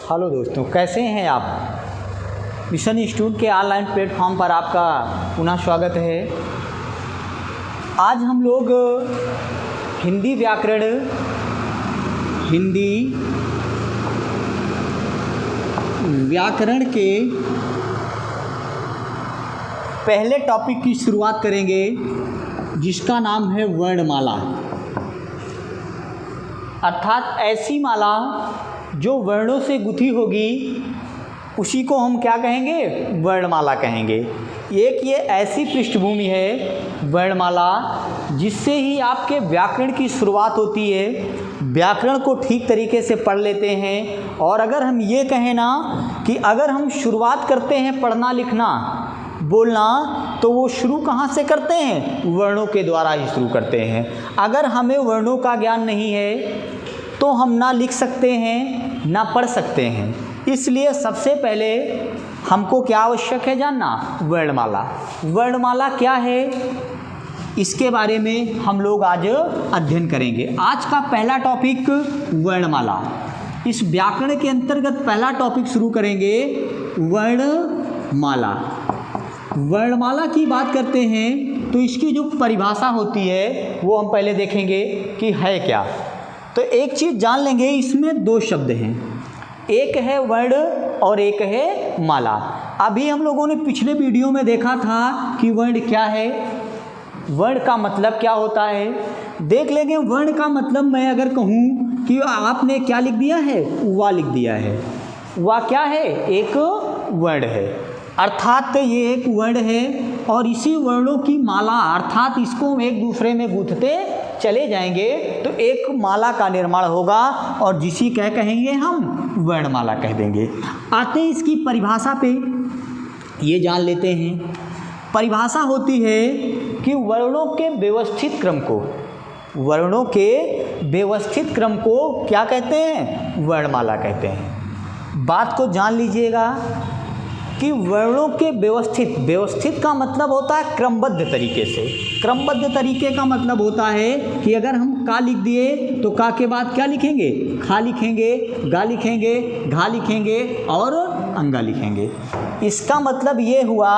Hello दोस्तों, कैसे हैं आप। मिशन इंस्टीट्यूट के ऑनलाइन प्लेटफॉर्म पर आपका पुनः स्वागत है। आज हम लोग हिंदी व्याकरण के पहले टॉपिक की शुरुआत करेंगे, जिसका नाम है वर्णमाला। अर्थात ऐसी माला जो वर्णों से गुथी होगी उसी को हम क्या कहेंगे, वर्णमाला कहेंगे। एक ये ऐसी पृष्ठभूमि है वर्णमाला जिससे ही आपके व्याकरण की शुरुआत होती है। व्याकरण को ठीक तरीके से पढ़ लेते हैं। और अगर हम ये कहें ना कि अगर हम शुरुआत करते हैं पढ़ना लिखना बोलना, तो वो शुरू कहाँ से करते हैं, वर्णों के द्वारा ही शुरू करते हैं। अगर हमें वर्णों का ज्ञान नहीं है तो हम ना लिख सकते हैं ना पढ़ सकते हैं। इसलिए सबसे पहले हमको क्या आवश्यक है जानना, वर्णमाला। वर्णमाला क्या है, इसके बारे में हम लोग आज अध्ययन करेंगे। आज का पहला टॉपिक वर्णमाला। इस व्याकरण के अंतर्गत पहला टॉपिक शुरू करेंगे, वर्णमाला। वर्णमाला की बात करते हैं तो इसकी जो परिभाषा होती है वो हम पहले देखेंगे कि है क्या। तो एक चीज़ जान लेंगे, इसमें दो शब्द हैं, एक है वर्ण और एक है माला। अभी हम लोगों ने पिछले वीडियो में देखा था कि वर्ण क्या है, वर्ण का मतलब क्या होता है। देख लेंगे। वर्ण का मतलब मैं अगर कहूँ कि आपने क्या लिख दिया है, वा लिख दिया है। वा क्या है, एक वर्ण है। अर्थात ये एक वर्ण है और इसी वर्णों की माला, अर्थात इसको एक दूसरे में गूंथते चले जाएंगे तो एक माला का निर्माण होगा और जिसी क्या कहेंगे हम, वर्णमाला कह देंगे। आते हैं इसकी परिभाषा पे, ये जान लेते हैं। परिभाषा होती है कि वर्णों के व्यवस्थित क्रम को, वर्णों के व्यवस्थित क्रम को क्या कहते हैं, वर्णमाला कहते हैं। बात को जान लीजिएगा कि वर्णों के व्यवस्थित का मतलब होता है क्रमबद्ध तरीके से। क्रमबद्ध तरीके का मतलब होता है कि अगर हम का लिख दिए तो का के बाद क्या लिखेंगे, खा लिखेंगे, गा लिखेंगे, घा लिखेंगे और अंगा लिखेंगे। इसका मतलब ये हुआ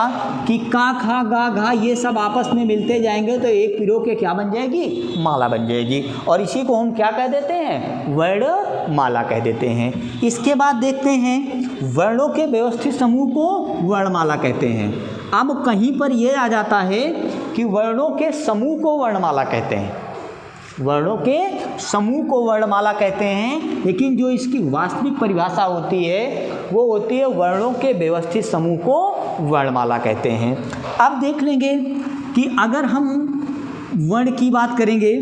कि का, खा, गा, घा ये सब आपस में मिलते जाएंगे तो एक पिरो के क्या बन जाएगी, माला बन जाएगी। और इसी को हम क्या कह देते हैं, वर्णमाला कह देते हैं। इसके बाद देखते हैं वर्णों के व्यवस्थित समूह को वर्णमाला कहते हैं। अब कहीं पर यह आ जाता है कि वर्णों के समूह को वर्णमाला कहते हैं, वर्णों के समूह को वर्णमाला कहते हैं। लेकिन जो इसकी वास्तविक परिभाषा होती है वो होती है वर्णों के व्यवस्थित समूह को वर्णमाला कहते हैं। अब देख लेंगे कि अगर हम वर्ण की बात करेंगे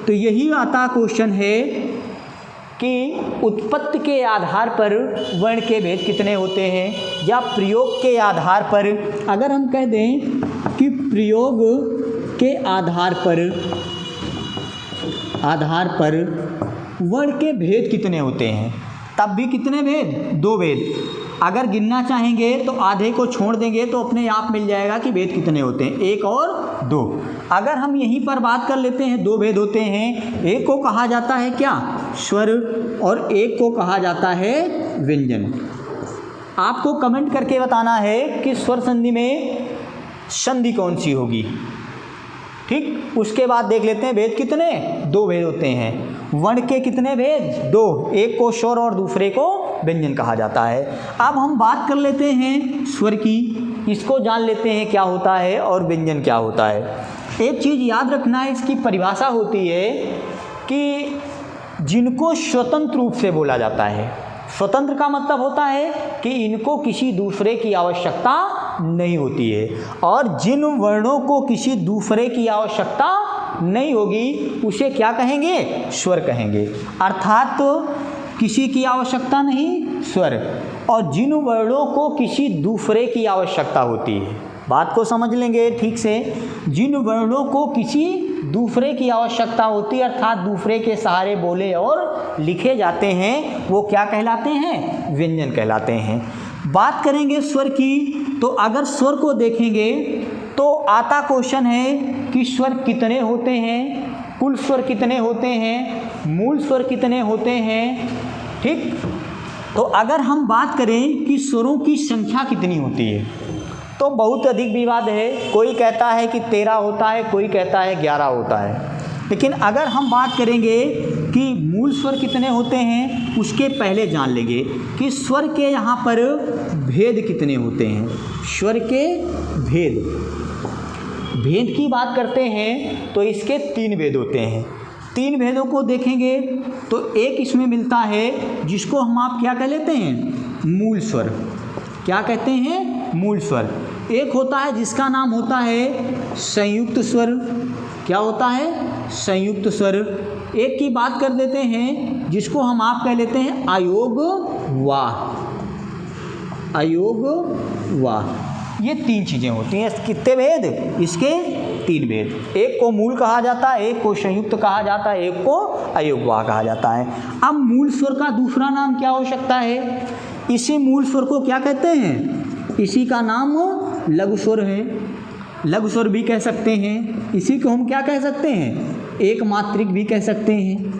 तो यही आता क्वेश्चन है कि उत्पत्ति के आधार पर वर्ण के भेद कितने होते हैं, या प्रयोग के आधार पर। अगर हम कह दें कि प्रयोग के आधार पर वर्ण के भेद कितने होते हैं, तब भी कितने भेद, दो भेद। अगर गिनना चाहेंगे तो आधे को छोड़ देंगे तो अपने आप मिल जाएगा कि भेद कितने होते हैं, एक और दो। अगर हम यहीं पर बात कर लेते हैं, दो भेद होते हैं। एक को कहा जाता है क्या, स्वर, और एक को कहा जाता है व्यंजन। आपको कमेंट करके बताना है कि स्वर संधि में संधि कौन सी होगी। ठीक, उसके बाद देख लेते हैं भेद कितने, दो भेद होते हैं। वर्ण के कितने भेद, दो, एक को स्वर और दूसरे को व्यंजन कहा जाता है। अब हम बात कर लेते हैं स्वर की, इसको जान लेते हैं क्या होता है और व्यंजन क्या होता है। एक चीज़ याद रखना है, इसकी परिभाषा होती है कि जिनको स्वतंत्र रूप से बोला जाता है। स्वतंत्र का मतलब होता है कि इनको किसी दूसरे की आवश्यकता नहीं होती है, और जिन वर्णों को किसी दूसरे की आवश्यकता नहीं होगी उसे क्या कहेंगे, स्वर कहेंगे। अर्थात तो किसी की आवश्यकता नहीं, स्वर। और जिन वर्णों को किसी दूसरे की आवश्यकता होती है, बात को समझ लेंगे ठीक से, जिन वर्णों को किसी दूसरे की आवश्यकता होती है, अर्थात दूसरे के सहारे बोले और लिखे जाते हैं, वो क्या कहलाते हैं, व्यंजन कहलाते हैं। बात करेंगे स्वर की, तो अगर स्वर को देखेंगे तो आता क्वेश्चन है कि स्वर कितने होते हैं, कुल स्वर कितने होते हैं, मूल स्वर कितने होते हैं। ठीक, तो अगर हम बात करें कि स्वरों की संख्या कितनी होती है तो बहुत अधिक विवाद है। कोई कहता है कि 13 होता है, कोई कहता है 11 होता है। लेकिन अगर हम बात करेंगे कि मूल स्वर कितने होते हैं उसके पहले जान लेंगे कि स्वर के यहाँ पर भेद कितने होते हैं। स्वर के भेद की बात करते हैं तो इसके 3 भेद होते हैं। 3 भेदों को देखेंगे तो एक इसमें मिलता है जिसको हम आप क्या कह लेते हैं, मूल स्वर। क्या कहते हैं, मूल स्वर। एक होता है जिसका नाम होता है संयुक्त स्वर। क्या होता है, संयुक्त स्वर। एक की बात कर देते हैं जिसको हम आप कह लेते हैं अयोगवाह। अयोगवाह। ये 3 चीज़ें होती हैं। कितने भेद, इसके 3 भेद। एक को मूल कहा जाता है, एक को संयुक्त कहा जाता है, एक को अयोगवाह कहा जाता है। अब मूल स्वर का दूसरा नाम क्या हो सकता है, इसी मूल स्वर को क्या कहते हैं, इसी का नाम लघु स्वर है। लघु स्वर भी कह सकते हैं। इसी को हम क्या कह सकते हैं, एक मात्रिक भी कह सकते हैं।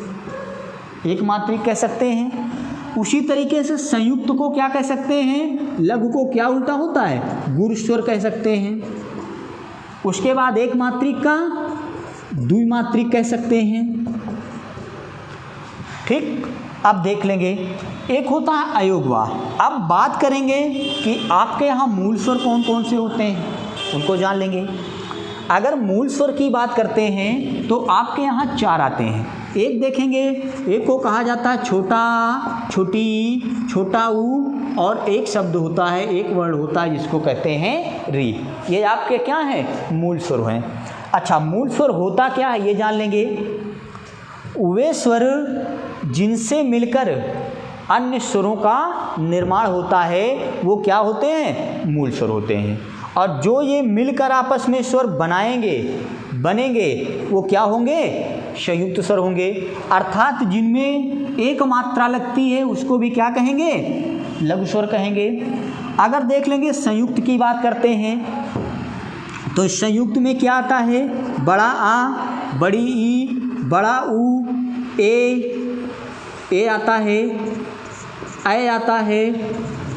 एक मात्रिक कह सकते हैं। उसी तरीके से संयुक्त को क्या कह सकते हैं, लघु को क्या उल्टा होता है, गुरु स्वर कह सकते हैं। उसके बाद एक मात्रिक का द्विमात्रिक कह सकते हैं। ठीक, अब देख लेंगे। एक होता है अयोगवाह। अब बात करेंगे कि आपके यहाँ मूल स्वर कौन कौन से होते हैं, उनको जान लेंगे। अगर मूल स्वर की बात करते हैं तो आपके यहाँ 4 आते हैं। एक देखेंगे, एक को कहा जाता है छोटा, छोटी, छोटा ऊ, और एक शब्द होता है, एक वर्ण होता है जिसको कहते हैं री। ये आपके क्या हैं, मूल स्वर हैं। अच्छा, मूल स्वर होता क्या है ये जान लेंगे। वे स्वर जिनसे मिलकर अन्य स्वरों का निर्माण होता है वो क्या होते हैं, मूल स्वर होते हैं। और जो ये मिलकर आपस में स्वर बनेंगे वो क्या होंगे, संयुक्त स्वर होंगे। अर्थात जिनमें एक मात्रा लगती है उसको भी क्या कहेंगे, लघु स्वर कहेंगे। अगर देख लेंगे संयुक्त की बात करते हैं तो संयुक्त में क्या आता है, बड़ा आ, बड़ी ई, बड़ा ऊ, ए आता है, ऐ आता है,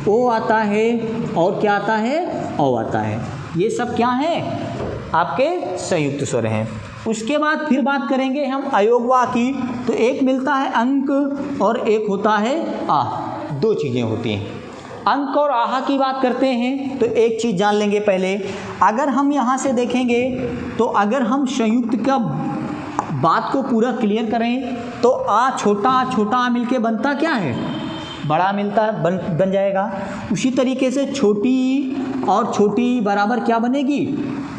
ओ आता है, और क्या आता है, औ आता है। ये सब क्या है, आपके संयुक्त स्वर हैं। उसके बाद फिर बात करेंगे हम अयोगवाह की, तो एक मिलता है अंक और एक होता है आ। 2 चीज़ें होती हैं। अंक और आहा की बात करते हैं तो एक चीज़ जान लेंगे पहले। अगर हम यहाँ से देखेंगे तो अगर हम संयुक्त का बात को पूरा क्लियर करें तो आ छोटा मिलके बनता क्या है, बड़ा मिलता है, बन जाएगा। उसी तरीके से छोटी और छोटी बराबर क्या बनेगी,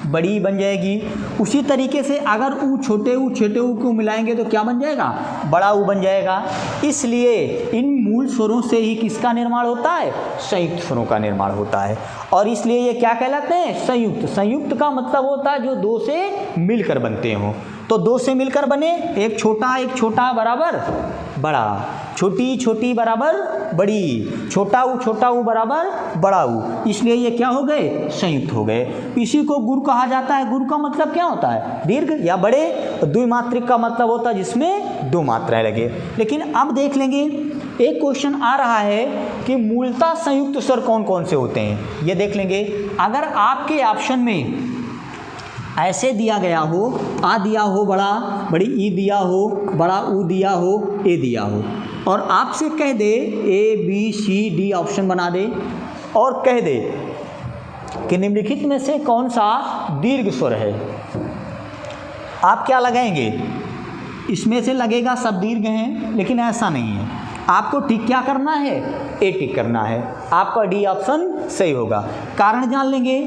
बड़ी बन जाएगी। उसी तरीके से अगर छोटे ऊ को मिलाएंगे तो क्या बन जाएगा, बड़ा ऊ बन जाएगा। इसलिए इन मूल स्वरों से ही किसका निर्माण होता है, संयुक्त स्वरों का निर्माण होता है। और इसलिए ये क्या कहलाते हैं, संयुक्त। संयुक्त का मतलब होता है जो 2 से मिलकर बनते हों। तो 2 से मिलकर बने, एक छोटा बराबर बड़ा, छोटी बराबर बड़ी, छोटा ऊ बराबर बड़ा ऊ। इसलिए ये क्या हो गए, संयुक्त हो गए। इसी को गुरु कहा जाता है। गुरु का मतलब क्या होता है, दीर्घ या बड़े। द्विमात्रिक का मतलब होता है जिसमें 2 मात्राएं लगे। लेकिन अब देख लेंगे, एक क्वेश्चन आ रहा है कि मूलतः संयुक्त स्वर कौन कौन से होते हैं, ये देख लेंगे। अगर आपके ऑप्शन में ऐसे दिया गया हो, आ दिया हो बड़ा, बड़ी ई दिया हो, बड़ा ऊ दिया हो, ए दिया हो, और आपसे कह दे ABCD ऑप्शन बना दे और कह दे कि निम्नलिखित में से कौन सा दीर्घ स्वर है, आप क्या लगाएंगे, इसमें से लगेगा सब दीर्घ हैं, लेकिन ऐसा नहीं है। आपको टिक क्या करना है, ए टिक करना है। आपका डी ऑप्शन सही होगा। कारण जान लेंगे,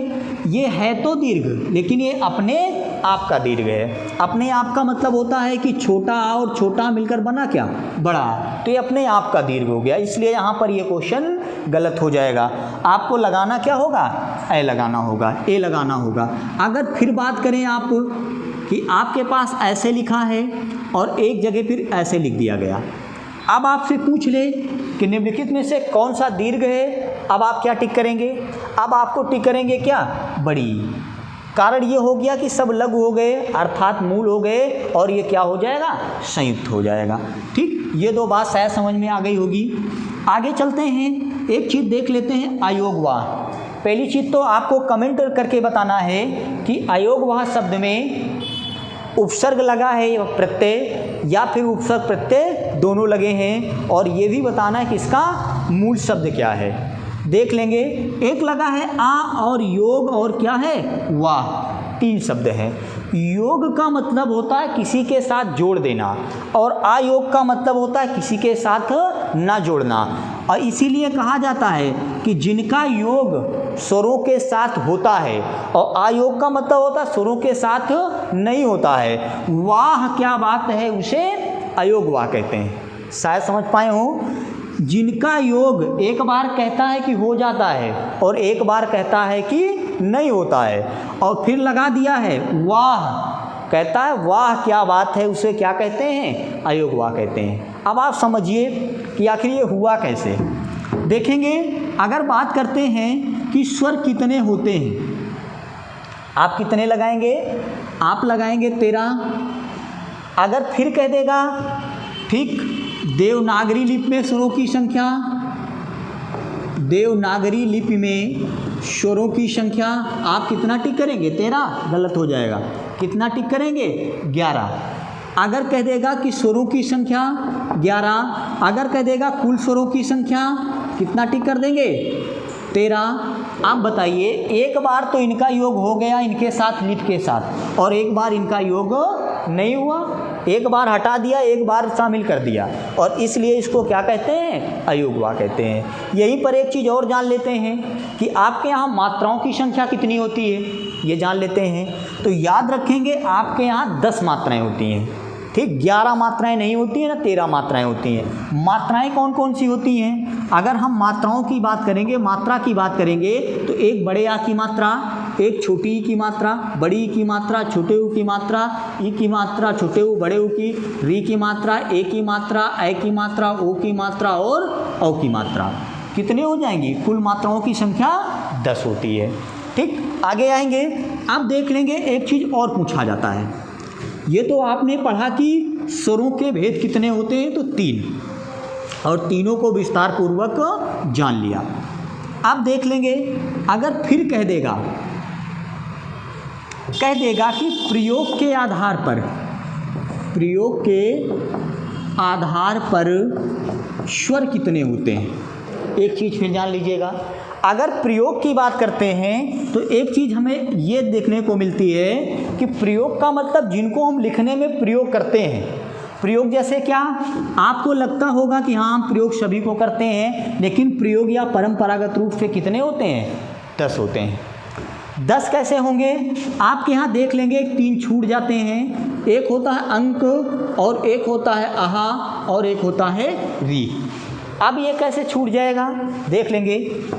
ये है तो दीर्घ लेकिन ये अपने आप का दीर्घ है। अपने आप का मतलब होता है कि छोटा और छोटा मिलकर बना क्या, बड़ा। तो ये अपने आप का दीर्घ हो गया, इसलिए यहाँ पर ये क्वेश्चन गलत हो जाएगा। आपको लगाना क्या होगा, ए लगाना होगा, ए लगाना होगा। अगर फिर बात करें आप कि आपके पास ऐसे लिखा है और एक जगह फिर ऐसे लिख दिया गया, अब आपसे पूछ ले कि निम्नलिखित में से कौन सा दीर्घ है, अब आप क्या टिक करेंगे, अब आपको टिक करेंगे क्या, बड़ी। कारण ये हो गया कि सब लघु हो गए अर्थात मूल हो गए और ये क्या हो जाएगा, संयुक्त हो जाएगा। ठीक, ये दो बात शायद समझ में आ गई होगी। आगे चलते हैं, एक चीज़ देख लेते हैं, अयोगवाह। पहली चीज़ तो आपको कमेंट करके बताना है कि अयोगवाह शब्द में उपसर्ग लगा है या प्रत्यय, या फिर उपसर्ग प्रत्यय दोनों लगे हैं, और ये भी बताना है कि इसका मूल शब्द क्या है। देख लेंगे, एक लगा है आ और योग और क्या है वाह, 3 शब्द हैं। योग का मतलब होता है किसी के साथ जोड़ देना, और आयोग का मतलब होता है किसी के साथ ना जोड़ना, और इसीलिए कहा जाता है कि जिनका योग स्वरों के साथ होता है, और आयोग का मतलब होता है स्वरों के साथ नहीं होता है। वाह क्या बात है, उसे अयोग वाह कहते हैं। शायद समझ पाए हो। जिनका योग एक बार कहता है कि हो जाता है और एक बार कहता है कि नहीं होता है, और फिर लगा दिया है वाह, कहता है वाह क्या बात है, उसे क्या कहते हैं, अयोग वाह कहते हैं। अब आप समझिए कि आखिर ये हुआ कैसे। देखेंगे, अगर बात करते हैं कि स्वर कितने होते हैं, आप कितने लगाएंगे, आप लगाएंगे 13। अगर फिर कह देगा, ठीक, देवनागरी लिपि में स्वरों की संख्या, देवनागरी लिपि में स्वरों की संख्या आप कितना टिक करेंगे, 13, गलत हो जाएगा। कितना टिक करेंगे, 11। अगर कह देगा कि स्वरों की संख्या 11, अगर कह देगा कुल स्वरों की संख्या कितना टिक कर देंगे, 13। आप बताइए, एक बार तो इनका योग हो गया इनके साथ लिप के साथ, और एक बार इनका योग नहीं हुआ, एक बार हटा दिया एक बार शामिल कर दिया, और इसलिए इसको क्या कहते हैं, अयोगवाह कहते हैं। यहीं पर एक चीज़ और जान लेते हैं कि आपके यहाँ मात्राओं की संख्या कितनी होती है, ये जान लेते हैं। तो याद रखेंगे, आपके यहाँ 10 मात्राएं होती हैं, ठीक, 11 मात्राएं नहीं होती हैं ना, 13 मात्राएं होती हैं। मात्राएं कौन कौन सी होती हैं, अगर हम मात्राओं की बात करेंगे, मात्रा की बात करेंगे, तो एक बड़े आ की मात्रा, एक छोटी ई की मात्रा, बड़ी ई की मात्रा, छोटे ऊ की मात्रा, ई की मात्रा, छोटे ऊ बड़े ऊ की, री की मात्रा, ए की मात्रा, ऐ की मात्रा, ओ की मात्रा और औ की मात्रा। कितने हो जाएंगी, कुल मात्राओं की संख्या 10 होती है। ठीक, आगे आएंगे, अब देख लेंगे, एक चीज़ और पूछा जाता है। ये तो आपने पढ़ा कि स्वरों के भेद कितने होते हैं, तो 3, और तीनों को विस्तार पूर्वक जान लिया। अब देख लेंगे, अगर फिर कह देगा कि प्रयोग के आधार पर, प्रयोग के आधार पर स्वर कितने होते हैं, एक चीज़ फिर जान लीजिएगा। अगर प्रयोग की बात करते हैं तो एक चीज़ हमें ये देखने को मिलती है कि प्रयोग का मतलब जिनको हम लिखने में प्रयोग करते हैं। प्रयोग जैसे क्या, आपको लगता होगा कि हाँ हम प्रयोग सभी को करते हैं, लेकिन प्रयोग या परंपरागत रूप से कितने होते हैं, 10 होते हैं। 10 कैसे होंगे, आपके यहाँ देख लेंगे, 3 छूट जाते हैं। एक होता है अंक, और एक होता है आहा, और एक होता है री। अब ये कैसे छूट जाएगा, देख लेंगे।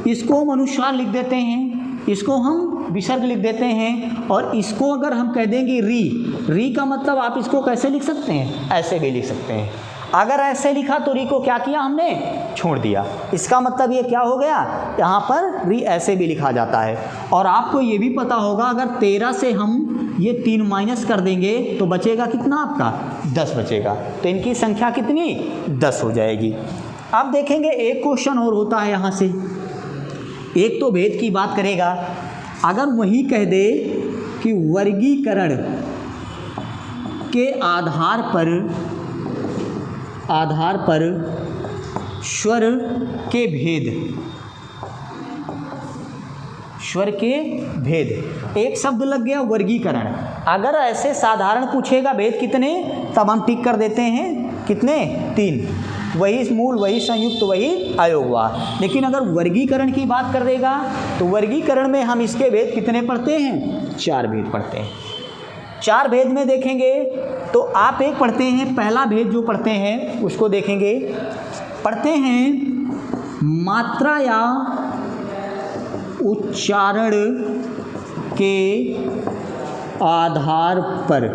इसको हम अनुस्वार लिख देते हैं, इसको हम विसर्ग लिख देते हैं, और इसको अगर हम कह देंगे री, री का मतलब आप इसको कैसे लिख सकते हैं, ऐसे भी लिख सकते हैं। अगर ऐसे लिखा तो री को क्या किया हमने, छोड़ दिया। इसका मतलब ये क्या हो गया, यहाँ पर री ऐसे भी लिखा जाता है। और आपको ये भी पता होगा, अगर 13 से हम ये 3 माइनस कर देंगे तो बचेगा कितना, आपका 10 बचेगा। तो इनकी संख्या कितनी, 10 हो जाएगी। अब देखेंगे, एक क्वेश्चन और होता है यहाँ से। एक तो भेद की बात करेगा, अगर वही कह दे कि वर्गीकरण के आधार पर स्वर के भेद, स्वर के भेद, एक शब्द लग गया वर्गीकरण। अगर ऐसे साधारण पूछेगा भेद कितने, तब हम टिक कर देते हैं कितने, 3, वही मूल, वही संयुक्त, वही अयोगवाह। लेकिन अगर वर्गीकरण की बात कर देगा तो वर्गीकरण में हम इसके भेद कितने पढ़ते हैं, 4 भेद पढ़ते हैं। 4 भेद में देखेंगे तो आप एक पढ़ते हैं, पहला भेद जो पढ़ते हैं उसको देखेंगे। पढ़ते हैं मात्रा या उच्चारण के आधार पर।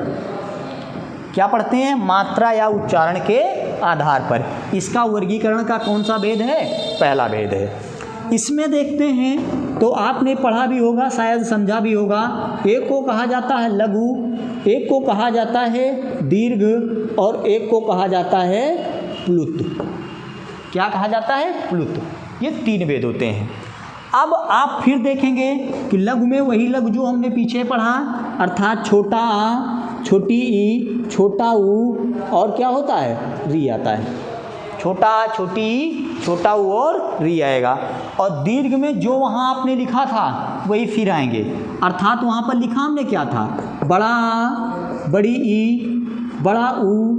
क्या पढ़ते हैं, मात्रा या उच्चारण के आधार पर। इसका वर्गीकरण का कौन सा भेद है, पहला भेद है। इसमें देखते हैं तो आपने पढ़ा भी होगा, शायद समझा भी होगा। एक को कहा जाता है लघु, एक को कहा जाता है दीर्घ और एक को कहा जाता है प्लुत। क्या कहा जाता है? प्लुत। ये 3 भेद होते हैं। अब आप फिर देखेंगे कि लघु में वही लघु जो हमने पीछे पढ़ा, अर्थात छोटा आ, छोटी ई, छोटा ऊ और क्या होता है? री आता है। छोटा, छोटी ई, छोटा ऊ और री आएगा। और दीर्घ में जो वहाँ आपने लिखा था वही फिर आएंगे, अर्थात वहाँ पर लिखा हमने क्या था? बड़ा आ, बड़ी ई, बड़ा ऊ,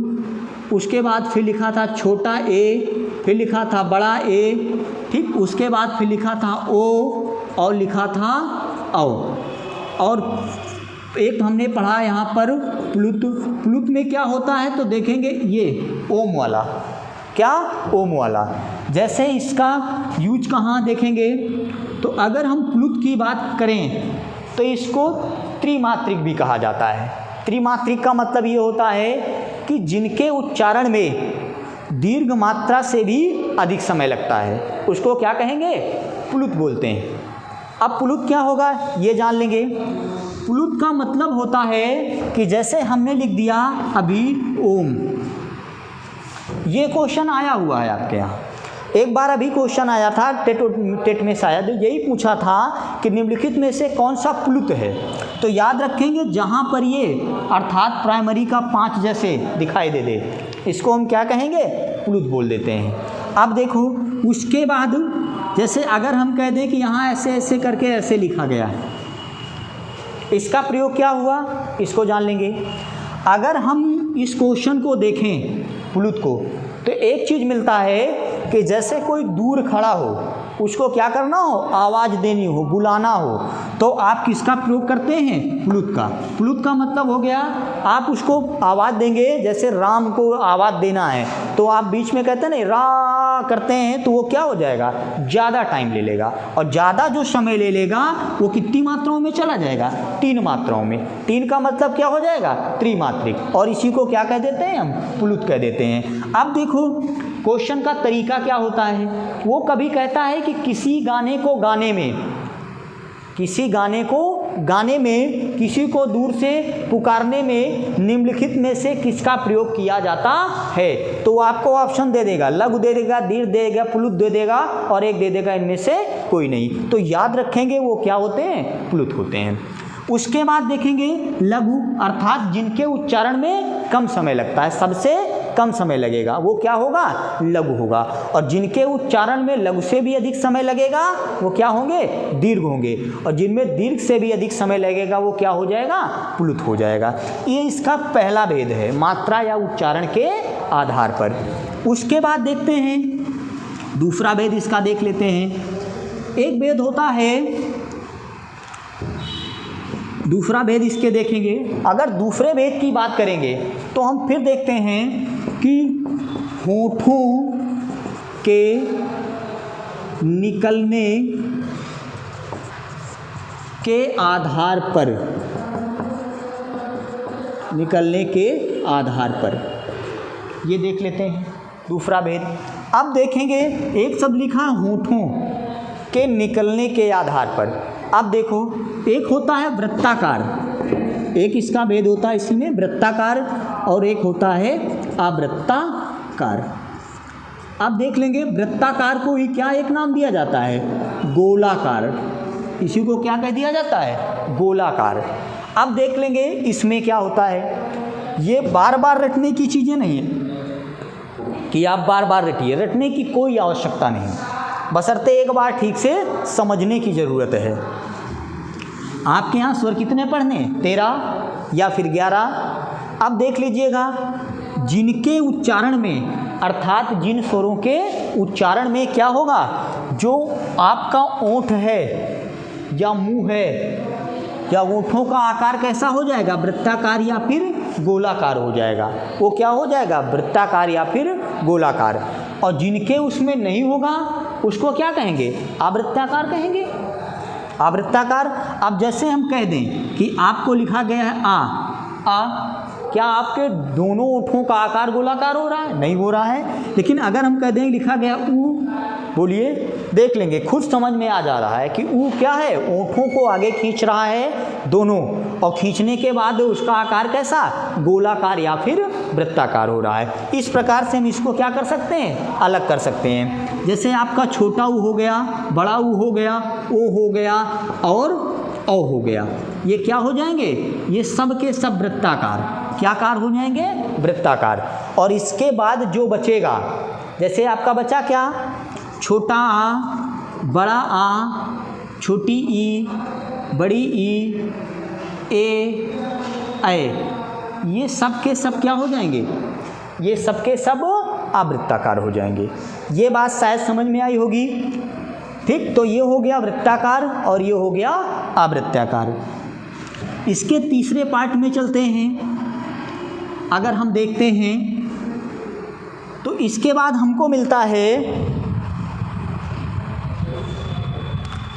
उसके बाद फिर लिखा था छोटा ए, फिर लिखा था बड़ा ए, ठीक, उसके बाद फिर लिखा था ओ और लिखा था औ। और एक हमने पढ़ा यहाँ पर प्लुत। प्लुत में क्या होता है तो देखेंगे ये ओम वाला। क्या? ओम वाला। जैसे इसका यूज कहाँ देखेंगे तो अगर हम प्लुत की बात करें तो इसको त्रिमात्रिक भी कहा जाता है। त्रिमात्रिक का मतलब ये होता है कि जिनके उच्चारण में दीर्घ मात्रा से भी अधिक समय लगता है, उसको क्या कहेंगे? प्लुत बोलते हैं। अब प्लुत क्या होगा ये जान लेंगे। प्लुत का मतलब होता है कि जैसे हमने लिख दिया अभी ओम, ये क्वेश्चन आया हुआ है आपके यहाँ। एक बार अभी क्वेश्चन आया था टेट में, शायद यही पूछा था कि निम्नलिखित में से कौन सा प्लुत है। तो याद रखेंगे जहाँ पर ये अर्थात प्राइमरी का 5 जैसे दिखाई दे इसको हम क्या कहेंगे? प्लुत बोल देते हैं। अब देखो उसके बाद जैसे अगर हम कह दें कि यहाँ ऐसे ऐसे करके ऐसे लिखा गया है, इसका प्रयोग क्या हुआ इसको जान लेंगे। अगर हम इस क्वेश्चन को देखें प्लुत को तो एक चीज़ मिलता है कि जैसे कोई दूर खड़ा हो, उसको क्या करना हो? आवाज़ देनी हो, बुलाना हो, तो आप किसका प्रयोग करते हैं? प्लुत का। प्लुत का मतलब हो गया आप उसको आवाज़ देंगे, जैसे राम को आवाज़ देना है तो आप बीच में कहते हैं ना रा करते हैं, तो वो क्या हो जाएगा? ज़्यादा टाइम ले लेगा। और ज़्यादा जो समय ले लेगा वो कितनी मात्राओं में चला जाएगा? 3 मात्राओं में। 3 का मतलब क्या हो जाएगा? त्रिमात्रिक। और इसी को क्या कह देते हैं हम? प्लुत कह देते हैं। अब देखो क्वेश्चन का तरीका क्या होता है। वो कभी कहता है कि किसी गाने को गाने में किसी को दूर से पुकारने में निम्नलिखित में से किसका प्रयोग किया जाता है। तो आपको ऑप्शन दे देगा, लघु दे देगा, दीर्घ दे देगा, प्लुत दे देगा और एक दे देगा इनमें से कोई नहीं। तो याद रखेंगे वो क्या होते हैं? प्लुत होते हैं। उसके बाद देखेंगे लघु, अर्थात जिनके उच्चारण में कम समय लगता है, सबसे कम समय लगेगा, वो क्या होगा? लघु होगा। और जिनके उच्चारण में लघु से भी अधिक समय लगेगा वो क्या होंगे? दीर्घ होंगे। और जिनमें दीर्घ से भी अधिक समय लगेगा वो क्या हो जाएगा? प्लुत हो जाएगा। ये इसका पहला भेद है, मात्रा या उच्चारण के आधार पर। उसके बाद देखते हैं दूसरा भेद, इसका देख लेते हैं। एक भेद होता है, दूसरा भेद इसके देखेंगे। अगर दूसरे भेद की बात करेंगे तो हम फिर देखते हैं कि होठों के निकलने के आधार पर, ये देख लेते हैं दूसरा भेद। अब देखेंगे एक शब्द लिखा होठों के निकलने के आधार पर। अब देखो एक होता है वृत्ताकार, एक इसका भेद होता है इसी में वृत्ताकार, और एक होता है आवृत्ताकार। अब देख लेंगे वृत्ताकार को ही क्या एक नाम दिया जाता है? गोलाकार। इसी को क्या कह दिया जाता है? गोलाकार। अब देख लेंगे इसमें क्या होता है। ये बार बार रटने की चीज़ें नहीं है कि आप बार बार रटिए, रटने की कोई आवश्यकता नहीं, बशर्ते एक बार ठीक से समझने की ज़रूरत है। आपके यहाँ स्वर कितने पढ़ने? 13 या फिर 11। अब देख लीजिएगा जिनके उच्चारण में, अर्थात जिन स्वरों के उच्चारण में क्या होगा, जो आपका ओंठ है या मुंह है या ओंठों का आकार कैसा हो जाएगा? वृत्ताकार या फिर गोलाकार हो जाएगा। वो क्या हो जाएगा? वृत्ताकार या फिर गोलाकार। और जिनके उसमें नहीं होगा उसको क्या कहेंगे? आवृत्ताकार कहेंगे। आवृत्ताकार। अब जैसे हम कह दें कि आपको लिखा गया है आ, क्या आपके दोनों ओठों का आकार गोलाकार हो रहा है? नहीं हो रहा है। लेकिन अगर हम कह दें लिखा गया ऊ, बोलिए, देख लेंगे, खुद समझ में आ जा रहा है कि ऊ क्या है, ओठों को आगे खींच रहा है दोनों, और खींचने के बाद उसका आकार कैसा, गोलाकार या फिर वृत्ताकार हो रहा है। इस प्रकार से हम इसको क्या कर सकते हैं, अलग कर सकते हैं। जैसे आपका छोटा ऊ हो गया, बड़ा ऊ हो गया, ओ हो गया और औ हो गया, ये क्या हो जाएंगे, ये सब के सब वृत्ताकार, क्या कार हो जाएंगे, वृत्ताकार। और इसके बाद जो बचेगा, जैसे आपका बचा क्या, छोटा आ, बड़ा आ, छोटी ई, बड़ी ई, ए, ये सब के सब क्या हो जाएंगे, ये सब के सब आवृत्ताकार हो जाएंगे। ये बात शायद समझ में आई होगी। ठीक, तो ये हो गया वृत्ताकार और ये हो गया आवृत्ताकार। इसके तीसरे पार्ट में चलते हैं। अगर हम देखते हैं तो इसके बाद हमको मिलता है,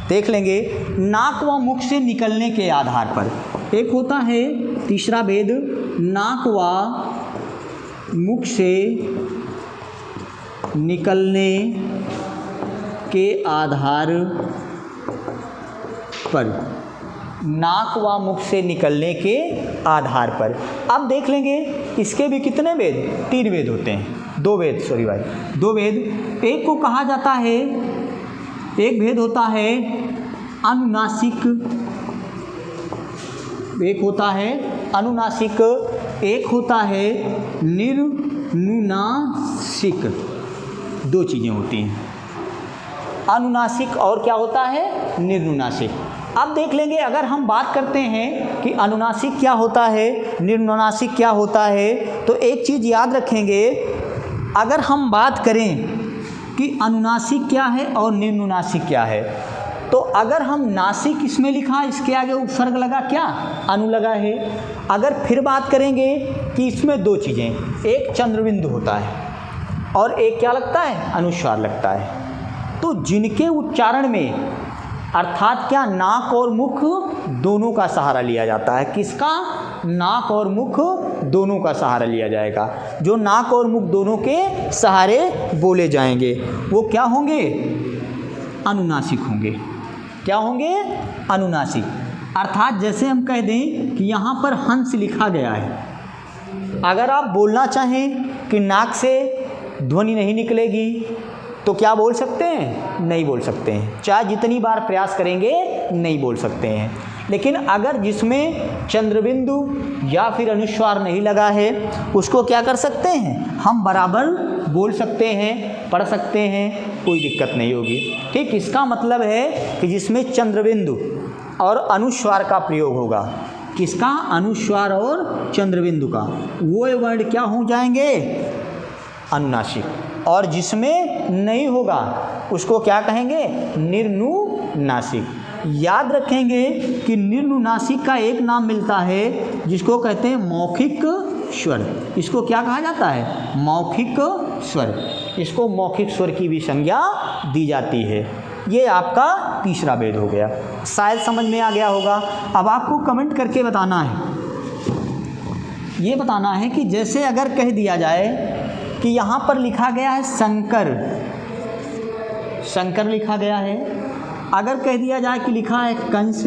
देख लेंगे, नाक व मुख से निकलने के आधार पर। एक होता है तीसरा भेद, नाक व मुख से निकलने के आधार पर, नाक व मुख से निकलने के आधार पर। अब देख लेंगे इसके भी कितने भेद, 3 भेद होते हैं, 2 भेद, सॉरी भाई, 2 भेद। एक को कहा जाता है, एक भेद होता है अनुनासिक, एक होता है अनुनासिक, एक होता है निर्नुनासिक। 2 चीज़ें होती हैं, अनुनासिक और क्या होता है, निर्नुनासिक। अब देख लेंगे, अगर हम बात करते हैं कि अनुनासिक क्या होता है, निर्नुनासिक क्या होता है, तो एक चीज़ याद रखेंगे, अगर हम बात करें कि अनुनासिक क्या है और निर्नुनासिक क्या है, तो अगर हम नासिक इसमें लिखा, इसके आगे उपसर्ग लगा क्या, अनु लगा है। अगर फिर बात करेंगे कि इसमें 2 चीज़ें, एक चंद्रबिंदु होता है और एक क्या लगता है, अनुस्वार लगता है। तो जिनके उच्चारण में, अर्थात क्या, नाक और मुख दोनों का सहारा लिया जाता है। किसका, नाक और मुख दोनों का सहारा लिया जाएगा। जो नाक और मुख दोनों के सहारे बोले जाएंगे वो क्या होंगे, अनुनासिक होंगे। क्या होंगे, अनुनासिक। अर्थात जैसे हम कह दें कि यहाँ पर हंस लिखा गया है, अगर आप बोलना चाहें कि नाक से ध्वनि नहीं निकलेगी तो क्या बोल सकते हैं, नहीं बोल सकते हैं, चाहे जितनी बार प्रयास करेंगे नहीं बोल सकते हैं। लेकिन अगर जिसमें चंद्रबिंदु या फिर अनुस्वार नहीं लगा है, उसको क्या कर सकते हैं, हम बराबर बोल सकते हैं, पढ़ सकते हैं, कोई दिक्कत नहीं होगी। ठीक, इसका मतलब है कि जिसमें चंद्रबिंदु और अनुस्वार का प्रयोग होगा, किसका, अनुस्वार और चंद्रबिंदु का, वो वर्ण क्या हो जाएंगे, अनुनासिक। और जिसमें नहीं होगा उसको क्या कहेंगे, निर्नुनासिक। याद रखेंगे कि निर्नुनासिक का एक नाम मिलता है जिसको कहते हैं मौखिक स्वर। इसको क्या कहा जाता है, मौखिक स्वर। इसको मौखिक स्वर की भी संज्ञा दी जाती है। ये आपका तीसरा भेद हो गया, शायद समझ में आ गया होगा। अब आपको कमेंट करके बताना है, ये बताना है कि जैसे अगर कह दिया जाए कि यहाँ पर लिखा गया है शंकर, शंकर लिखा गया है, अगर कह दिया जाए कि लिखा है कंस,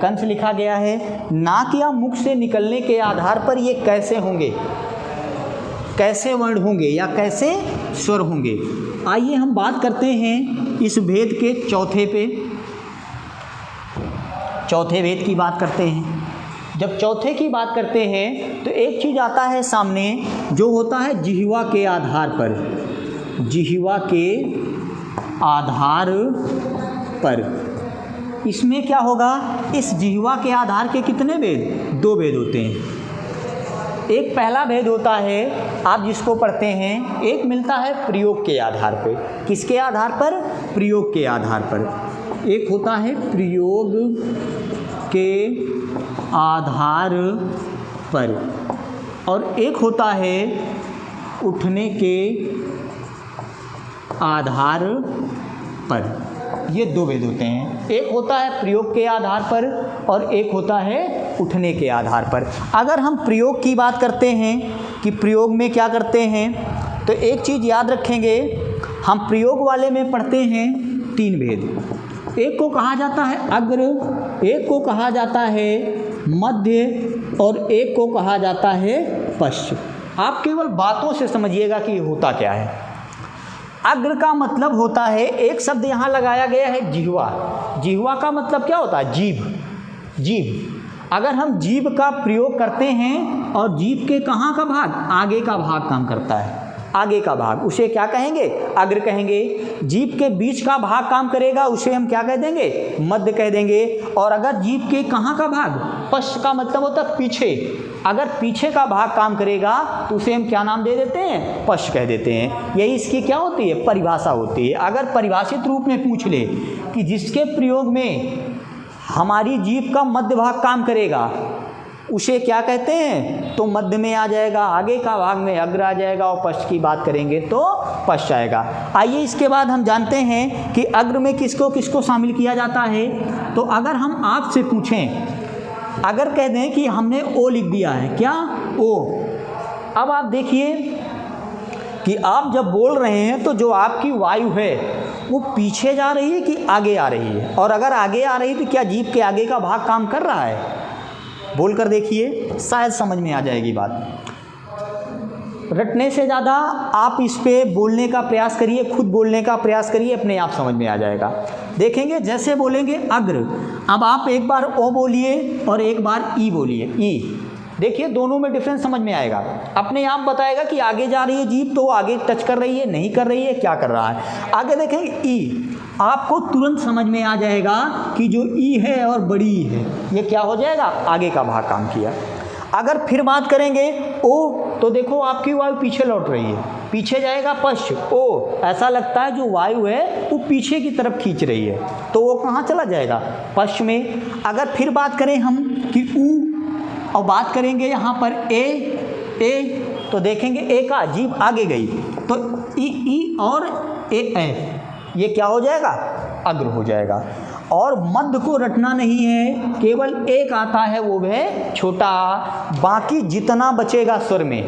कंस लिखा गया है, नाक या मुख से निकलने के आधार पर ये कैसे होंगे, कैसे वर्ण होंगे या कैसे स्वर होंगे। आइए हम बात करते हैं इस भेद के चौथे पे, चौथे भेद की बात करते हैं। जब चौथे की बात करते हैं तो एक चीज़ आता है सामने, जो होता है जिह्वा के आधार पर, जिह्वा के आधार पर। इसमें क्या होगा, इस जिह्वा के आधार के कितने भेद, 2 भेद होते हैं। एक पहला भेद होता है आप जिसको पढ़ते हैं, एक मिलता है प्रयोग के आधार पे। किसके आधार पर, प्रयोग के आधार पर। एक होता है प्रयोग के आधार पर और एक होता है उठने के आधार पर। ये 2 भेद होते हैं, एक होता है प्रयोग के आधार पर और एक होता है उठने के आधार पर। अगर हम प्रयोग की बात करते हैं कि प्रयोग में क्या करते हैं, तो एक चीज़ याद रखेंगे, हम प्रयोग वाले में पढ़ते हैं 3 भेद। एक को कहा जाता है अग्र, एक को कहा जाता है मध्य और एक को कहा जाता है पश्च। आप केवल बातों से समझिएगा कि होता क्या है। अग्र का मतलब होता है, एक शब्द यहाँ लगाया गया है जिह्वा। जिह्वा का मतलब क्या होता है? जीभ। जीभ, अगर हम जीभ का प्रयोग करते हैं और जीभ के कहाँ का भाग? आगे का भाग काम करता है, आगे का भाग, उसे क्या कहेंगे? अग्र कहेंगे। जीभ के बीच का भाग काम करेगा, उसे हम क्या कह देंगे? मध्य कह देंगे। और अगर जीभ के कहाँ का भाग? पश्च का मतलब होता है पीछे। अगर पीछे का भाग काम करेगा तो उसे हम क्या नाम दे देते हैं? पश्च कह देते हैं। यही इसकी क्या होती है? परिभाषा होती है। अगर परिभाषित रूप में पूछ ले कि जिसके प्रयोग में हमारी जीभ का मध्य भाग काम करेगा उसे क्या कहते हैं? तो मध्य में आ जाएगा, आगे का भाग में अग्र आ जाएगा, और पश्च की बात करेंगे तो पश्च आएगा। आइए इसके बाद हम जानते हैं कि अग्र में किसको किसको शामिल किया जाता है। तो अगर हम आपसे पूछें, अगर कह दें कि हमने ओ लिख दिया है, क्या? ओ। अब आप देखिए कि आप जब बोल रहे हैं तो जो आपकी वायु है वो पीछे जा रही है कि आगे आ रही है? और अगर आगे आ रही है तो क्या जीभ के आगे का भाग काम कर रहा है? बोल कर देखिए, शायद समझ में आ जाएगी बात। रटने से ज़्यादा आप इस पे बोलने का प्रयास करिए, खुद बोलने का प्रयास करिए, अपने आप समझ में आ जाएगा। देखेंगे जैसे बोलेंगे अग्र, अब आप एक बार ओ बोलिए और एक बार ई बोलिए, ई। देखिए दोनों में डिफरेंस समझ में आएगा, अपने आप बताएगा कि आगे जा रही है जीभ तो आगे टच कर रही है, नहीं कर रही है, क्या कर रहा है। आगे देखेंगे ई, आपको तुरंत समझ में आ जाएगा कि जो ई है और बड़ी ई है ये क्या हो जाएगा? आगे का भाग काम किया। अगर फिर बात करेंगे ओ, तो देखो आपकी वायु पीछे लौट रही है, पीछे जाएगा पश्च। ओ, ऐसा लगता है जो वायु है वो पीछे की तरफ खींच रही है, तो वो कहाँ चला जाएगा? पश्च में। अगर फिर बात करें हम कि ऊ, और बात करेंगे यहाँ पर ए, तो देखेंगे ए का जीभ आगे गई तो ई और ए, ये क्या हो जाएगा? अग्र हो जाएगा। और मध्य को रटना नहीं है, केवल एक आता है वो है छोटा, बाकी जितना बचेगा स्वर में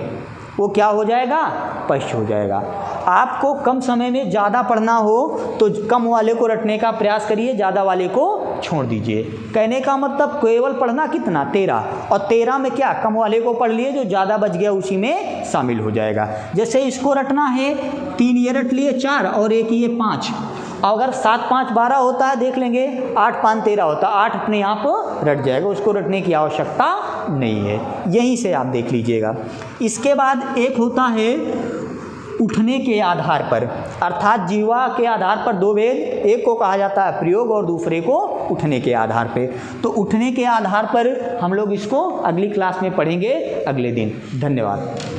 वो क्या हो जाएगा? पश्च हो जाएगा। आपको कम समय में ज़्यादा पढ़ना हो तो कम वाले को रटने का प्रयास करिए, ज़्यादा वाले को छोड़ दीजिए। कहने का मतलब केवल पढ़ना कितना? 13, और 13 में क्या? कम वाले को पढ़ लिए, जो ज़्यादा बच गया उसी में शामिल हो जाएगा। जैसे इसको रटना है 3 ये रट लिए, 4 और एक ये 5। अगर 7 5 12 होता है, देख लेंगे 8 5 13 होता है, 8 अपने आप रट जाएगा, उसको रटने की आवश्यकता नहीं है। यहीं से आप देख लीजिएगा। इसके बाद एक होता है उठने के आधार पर, अर्थात जीवा के आधार पर 2 भेद, एक को कहा जाता है प्रयोग और दूसरे को उठने के आधार पे। तो उठने के आधार पर हम लोग इसको अगली क्लास में पढ़ेंगे अगले दिन। धन्यवाद।